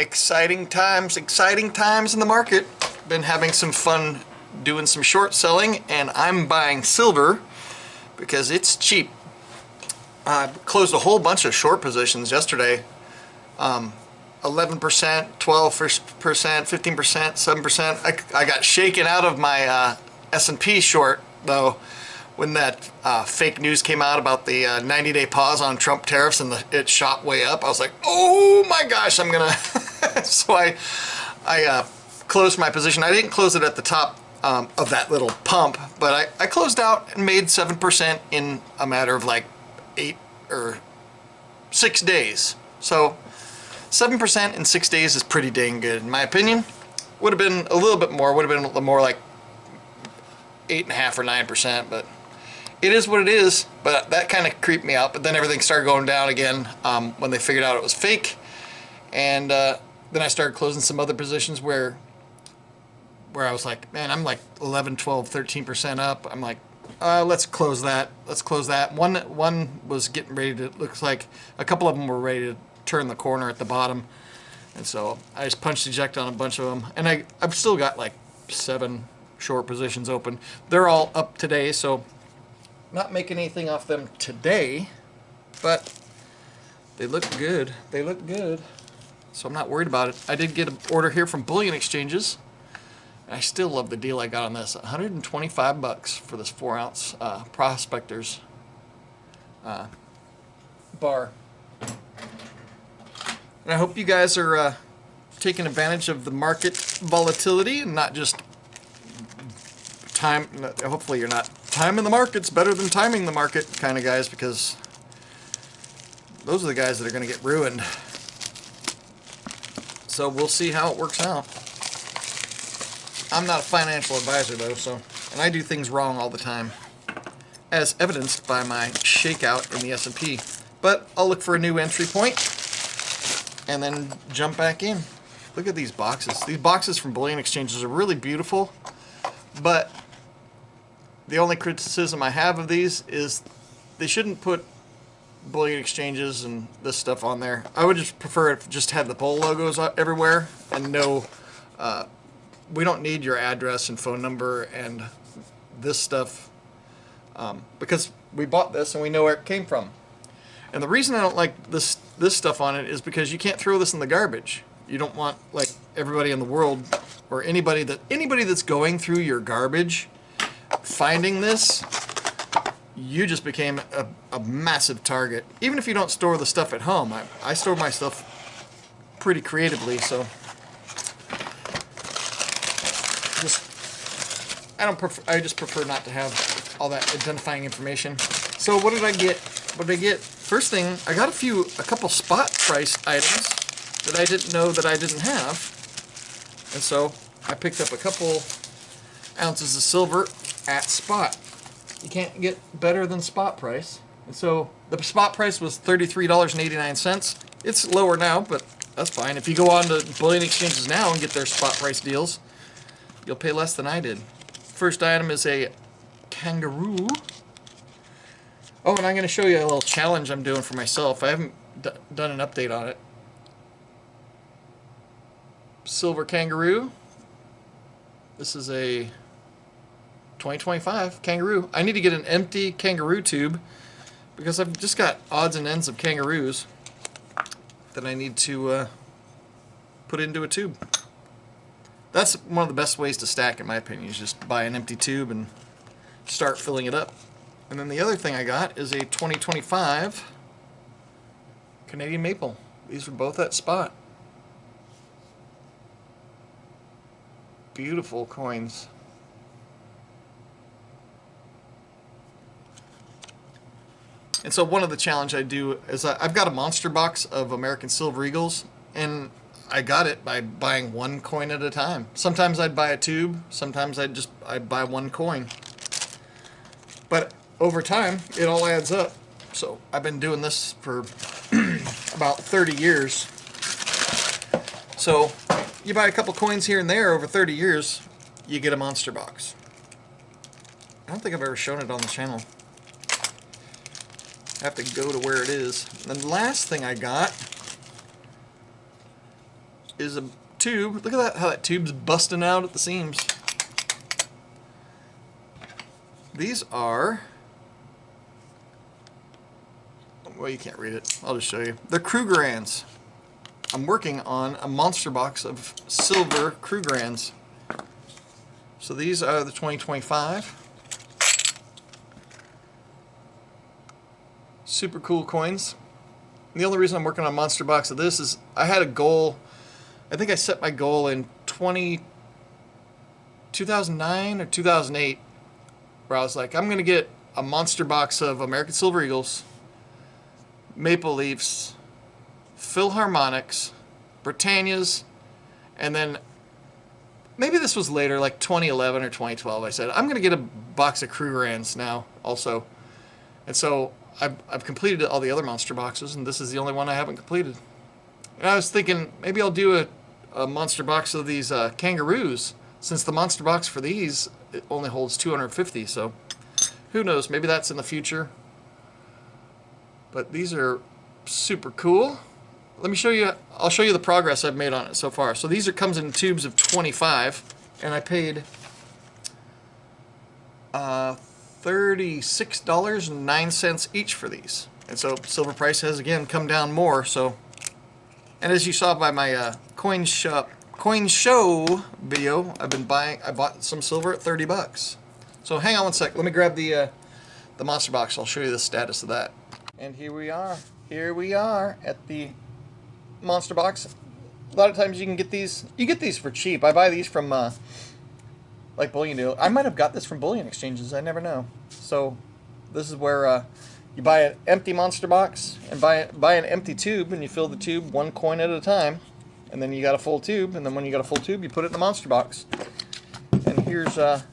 Exciting times in the market. Been having some fun doing some short selling, and I'm buying silver because it's cheap. I closed a whole bunch of short positions yesterday. 11%, 12%, 15%, 7%. I got shaken out of my S&P short though when that fake news came out about the 90-day pause on Trump tariffs, and it shot way up. I was like, oh my gosh, I'm gonna so I closed my position. I didn't close it at the top of that little pump, but I closed out and made 7% in a matter of like 8 or 6 days. So 7% in 6 days is pretty dang good in my opinion. Would have been a little bit more, would have been more like 8.5 or 9%, but it is what it is. But that kind of creeped me out. But then everything started going down again when they figured out it was fake, and then I started closing some other positions where I was like, man, I'm like 11, 12, 13% up. I'm like, let's close that. Let's close that. One was getting ready to, looks like a couple of them were ready to turn the corner at the bottom. And so I just punched eject on a bunch of them. And I've still got like 7 short positions open. They're all up today, so not making anything off them today, but they look good. They look good. So I'm not worried about it. I did get an order here from Bullion exchanges. I still love the deal I got on this. 125 bucks for this 4-ounce Prospectors bar. And I hope you guys are taking advantage of the market volatility and not just time. Hopefully you're not timing the markets better than timing the market kind of guys, because those are the guys that are going to get ruined. So we'll see how it works out. I'm not a financial advisor though, and I do things wrong all the time, as evidenced by my shakeout in the S&P. But I'll look for a new entry point and then jump back in. Look at these boxes. These boxes from Bullion exchanges are really beautiful, but the only criticism I have of these is they shouldn't put Bullion exchanges and this stuff on there. I would just prefer if it just had the Bull logos everywhere and no we don't need your address and phone number and this stuff, because we bought this and we know where it came from. And the reason I don't like this stuff on it is because you can't throw this in the garbage. You don't want like everybody in the world or anybody that's going through your garbage finding this. You just became a massive target. Even if you don't store the stuff at home, I store my stuff pretty creatively, so I just prefer not to have all that identifying information. So what did I get? What did I get? First thing, I got a couple spot price items that I didn't know that I didn't have. And so I picked up a couple ounces of silver at spot. You can't get better than spot price. And so the spot price was $33.89. It's lower now, but that's fine. If you go on to Bullion exchanges now and get their spot price deals, you'll pay less than I did. First item is a kangaroo. Oh, and I'm going to show you a little challenge I'm doing for myself. I haven't done an update on it. Silver kangaroo. This is a 2025 kangaroo. I need to get an empty kangaroo tube because I've just got odds and ends of kangaroos that I need to put into a tube. That's one of the best ways to stack, in my opinion, is just buy an empty tube and start filling it up. And then the other thing I got is a 2025 Canadian maple. These are both at spot. Beautiful coins. And so one of the challenge I do is I've got a monster box of American Silver Eagles, and I got it by buying one coin at a time. Sometimes I'd buy a tube, sometimes I'd buy one coin. But over time, it all adds up. So I've been doing this for about 30 years. So you buy a couple coins here and there over 30 years, you get a monster box. I don't think I've ever shown it on the channel. I have to go to where it is. And the last thing I got is a tube. Look at that, how that tube's busting out at the seams. These are, well, you can't read it. I'll just show you. They're krugerrands. I'm working on a monster box of silver krugerrands. So these are the 2025. Super cool coins. The only reason I'm working on a monster box of this is I had a goal. I think I set my goal in 2009 or 2008, where I was like, I'm going to get a monster box of American Silver Eagles, Maple Leafs, Philharmonics, Britannias, and then maybe this was later, like 2011 or 2012, I said, I'm going to get a box of krugerrands now also. And so I've completed all the other monster boxes, and this is the only one I haven't completed. And I was thinking, maybe I'll do a monster box of these kangaroos, since the monster box for these it only holds 250, so who knows, maybe that's in the future. But these are super cool. Let me show you, I'll show you the progress I've made on it so far. So these comes in tubes of 25, and I paid $36.09 each for these. And so silver price has again come down more. So, and as you saw by my coin show video, I bought some silver at 30 bucks. So hang on one sec, let me grab the monster box. I'll show you the status of that. And here we are at the monster box. A lot of times you can get these, for cheap. I buy these from like Bullion deal. I might have got this from Bullion exchanges, I never know. So this is where you buy an empty monster box and buy an empty tube, and you fill the tube one coin at a time, and then you got a full tube, and then when you got a full tube you put it in the monster box. And here's how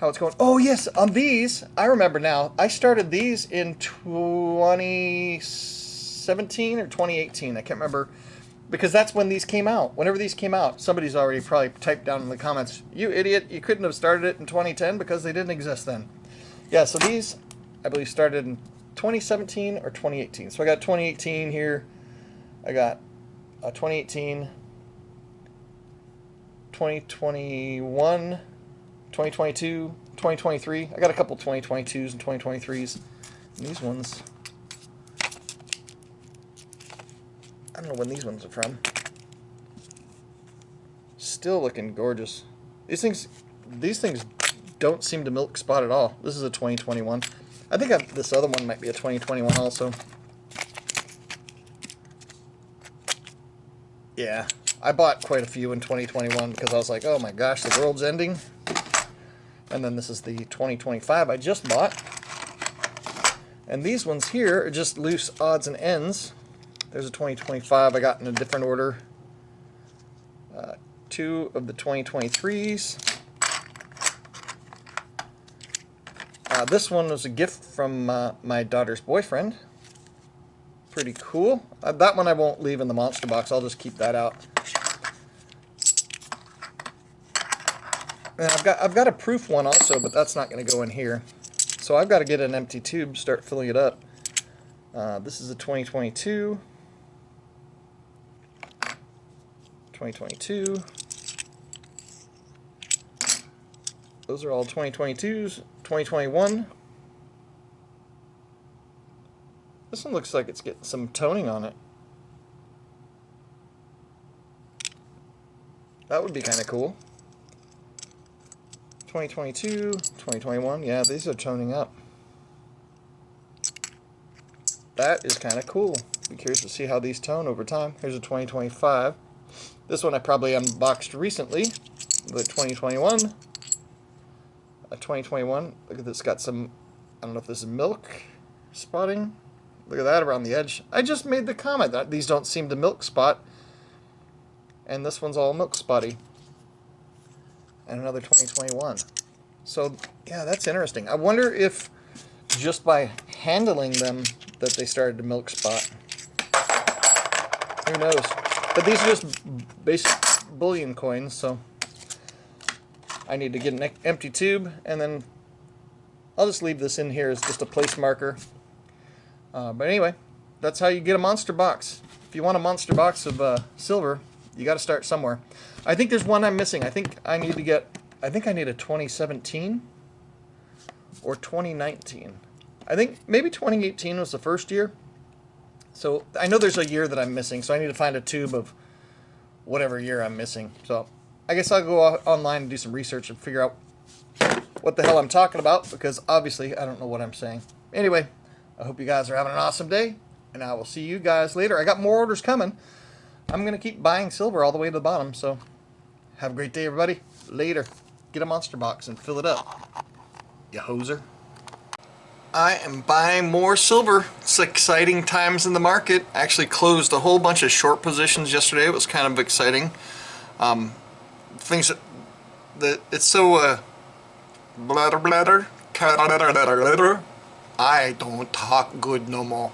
it's going. Oh yes, on these, I remember now, I started these in 2017 or 2018, I can't remember, because that's when these came out. Whenever these came out, somebody's already probably typed down in the comments, you idiot, you couldn't have started it in 2010 because they didn't exist then. Yeah, so these, I believe, started in 2017 or 2018. So I got 2018 here, I got 2018, 2021, 2022, 2023. I got a couple 2022s and 2023s. And these ones, I don't know when these ones are from. Still looking gorgeous. These things don't seem to milk spot at all. This is a 2021. I think this other one might be a 2021 also. Yeah, I bought quite a few in 2021 because I was like, oh my gosh, the world's ending. And then this is the 2025 I just bought. And these ones here are just loose odds and ends. There's a 2025 I got in a different order. Two of the 2023s. This one was a gift from my daughter's boyfriend. Pretty cool. That one I won't leave in the monster box. I'll just keep that out. And I've got a proof one also, but that's not going to go in here. So I've got to get an empty tube, start filling it up. This is a 2022. 2022. Those are all 2022s. 2021. This one looks like it's getting some toning on it. That would be kind of cool. 2022, 2021. Yeah, these are toning up. That is kind of cool. Be curious to see how these tone over time. Here's a 2025. This one I probably unboxed recently. The 2021. A 2021. Look at this. Got some, I don't know if this is milk spotting. Look at that around the edge. I just made the comment that these don't seem to milk spot. And this one's all milk spotty. And another 2021. So, yeah, that's interesting. I wonder if just by handling them that they started to milk spot. Who knows? But these are just basic bullion coins, so I need to get an empty tube, and then I'll just leave this in here as just a place marker. But anyway, that's how you get a monster box. If you want a monster box of silver, you got to start somewhere. I think there's one I'm missing. I think I need a 2017 or 2019. I think maybe 2018 was the first year. So I know there's a year that I'm missing, so I need to find a tube of whatever year I'm missing. So I guess I'll go online and do some research and figure out what the hell I'm talking about, because obviously I don't know what I'm saying. Anyway, I hope you guys are having an awesome day, and I will see you guys later. I got more orders coming. I'm going to keep buying silver all the way to the bottom, so have a great day, everybody. Later. Get a monster box and fill it up, you hoser. I am buying more silver. It's exciting times in the market. I actually closed a whole bunch of short positions yesterday. It was kind of exciting. Things that it's so bladder. I don't talk good no more.